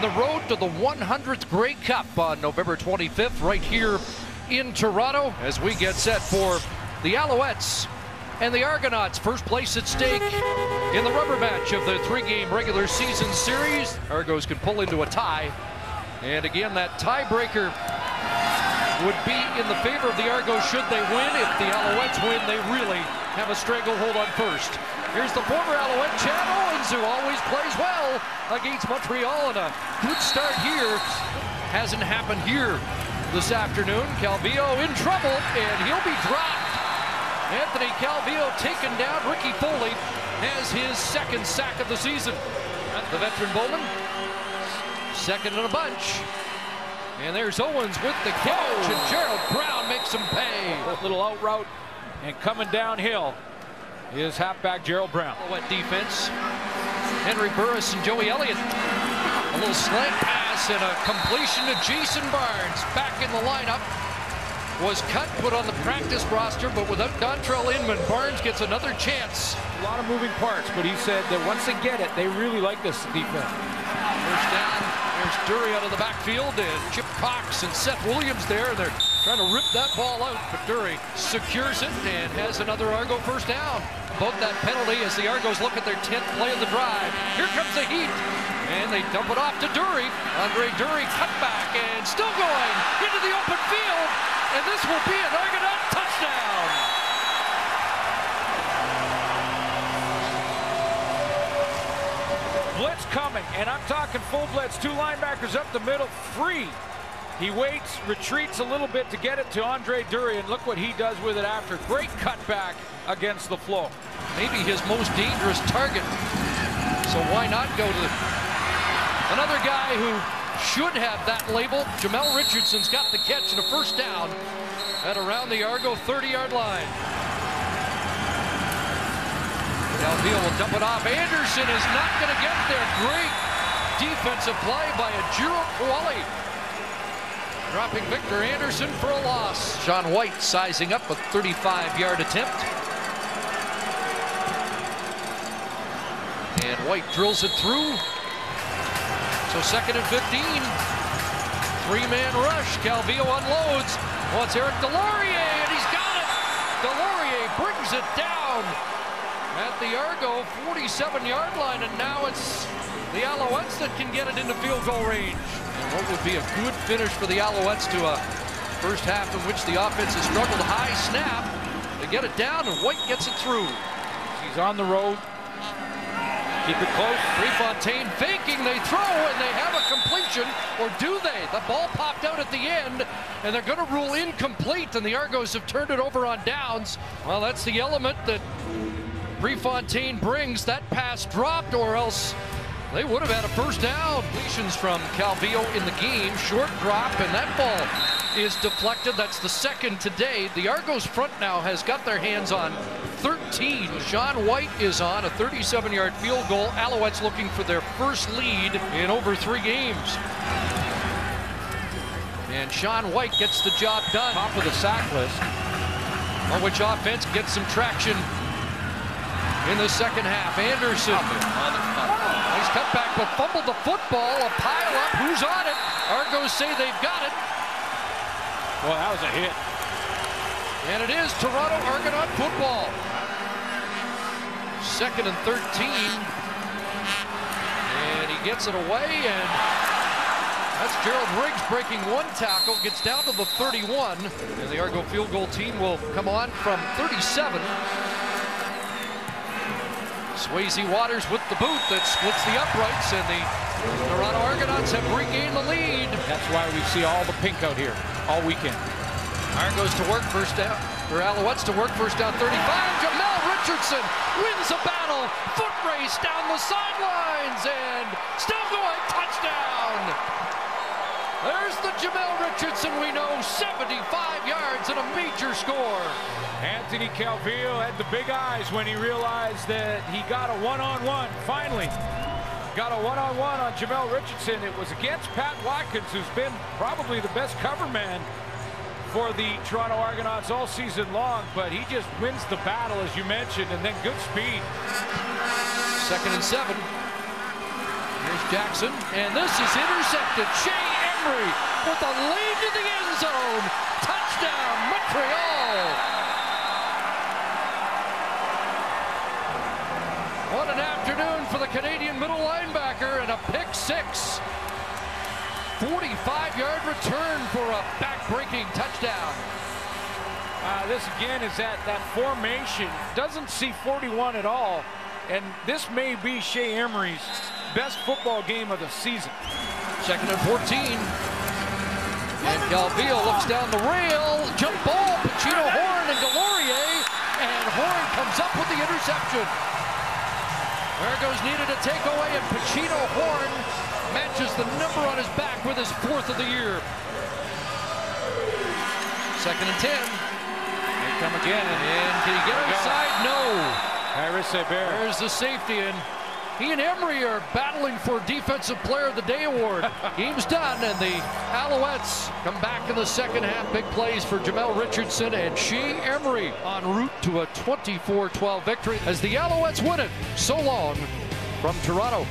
the road to the 100th Grey Cup on November 25th, right here in Toronto, as we get set for the Alouettes and the Argonauts. First place at stake in the rubber match of the three-game regular season series. Argos can pull into a tie, and again, that tiebreaker would be in the favor of the Argos should they win. If the Alouettes win, they really have a stranglehold on first. Here's the former Alouette, Chad Owens, who always plays well against Montreal, and a good start here. Hasn't happened here this afternoon. Calvillo in trouble, and he'll be dropped. Anthony Calvillo taken down. Ricky Foley has his second sack of the season. The veteran bowman, second in a bunch. And there's Owens with the catch, and Gerald Brown makes him pay. That little out route and coming downhill is halfback Gerald Brown. Wet defense. Henry Burris and Joey Elliott. A little slant pass and a completion to Jason Barnes. Back in the lineup. Was cut, put on the practice roster, but without Dontrell Inman, Barnes gets another chance. A lot of moving parts, but he said that once they get it, they really like this defense. First down. There's Dury out of the backfield, and Chip Cox and Seth Williams there. They're trying to rip that ball out, but Dury secures it and has another Argo first down. Both that penalty as the Argos look at their 10th play of the drive. Here comes the heat, and they dump it off to Dury. Andre Dury cut back and still going into the open field, and this will be an Argonaut touchdown. Blitz coming, and I'm talking full blitz. Two linebackers up the middle, free. He waits, retreats a little bit to get it to Andre Dury, and look what he does with it after. Great cutback against the flow. Maybe his most dangerous target. So why not go to another guy who should have that label? Jamel Richardson's got the catch and a first down at around the Argo 30-yard line. Calvillo will dump it off. Anderson is not going to get there. Great defensive play by Ajiro Kouali. Dropping Victor Anderson for a loss. Sean White sizing up a 35-yard attempt. And White drills it through. So second and 15. Three-man rush. Calvillo unloads. Wants Eric Delorier, and he's got it. Delorier brings it down at the Argo 47-yard line, and now it's the Alouettes that can get it into field goal range. And what would be a good finish for the Alouettes to a first half in which the offense has struggled. High snap. They get it down, and White gets it through. He's on the road. Keep it close. Prefontaine faking, they throw, and they have a completion, or do they? The ball popped out at the end, and they're going to rule incomplete, and the Argos have turned it over on downs. Well, that's the element that Prefontaine brings. That pass dropped, or else they would have had a first down. Completions from Calvillo in the game. Short drop, and that ball is deflected. That's the second today. The Argos front now has got their hands on 13. Sean White is on a 37-yard field goal. Alouettes looking for their first lead in over 3 games. And Sean White gets the job done. Top of the sack list. On which offense gets some traction in the second half. Anderson. Nice cutback, but fumbled the football. A pile up. Who's on it? Argos say they've got it. Well, that was a hit. And it is Toronto Argonaut football. Second and 13. And he gets it away, and that's Gerald Riggs breaking one tackle, gets down to the 31. And the Argo field goal team will come on from 37. Swayze Waters with the boot that splits the uprights, and the Toronto Argonauts have regained the lead. That's why we see all the pink out here all weekend. Argos to work first down, or Alouettes to work first down 35. Jamel Richardson wins a battle. Foot race down the sidelines, and still going. Touchdown. There's the Jamel Richardson we know, 75 yards and a major score. Anthony Calvillo had the big eyes when he realized that he got a one-on-one. Finally got a one-on-one on Jamel Richardson. It was against Pat Watkins, who's been probably the best cover man for the Toronto Argonauts all season long, but he just wins the battle, as you mentioned, and then good speed. Second and 7. Here's Jackson, and this is intercepted. Shea Emery with a lead to the end zone. Touchdown, Montreal. What an afternoon for the Canadian middle linebacker, and a pick six. 45-yard return for a back-breaking touchdown. This again is that formation. Doesn't see 41 at all. And this may be Shea Emery's best football game of the season. 2nd and 14. And Calvillo looks down the rail. Jump ball, Pacino, Horn, and Delorier. And Horn comes up with the interception. Argos needed a takeaway, and Pacino Horn matches the number on his back with his 4th of the year. 2nd and 10. Here come again. And can he get outside? No. There's the safety, and he and Emery are battling for Defensive Player of the Day award. Game's done, and the Alouettes come back in the second half. Big plays for Jamel Richardson and Shea Emery en route to a 24-12 victory as the Alouettes win it. So long from Toronto.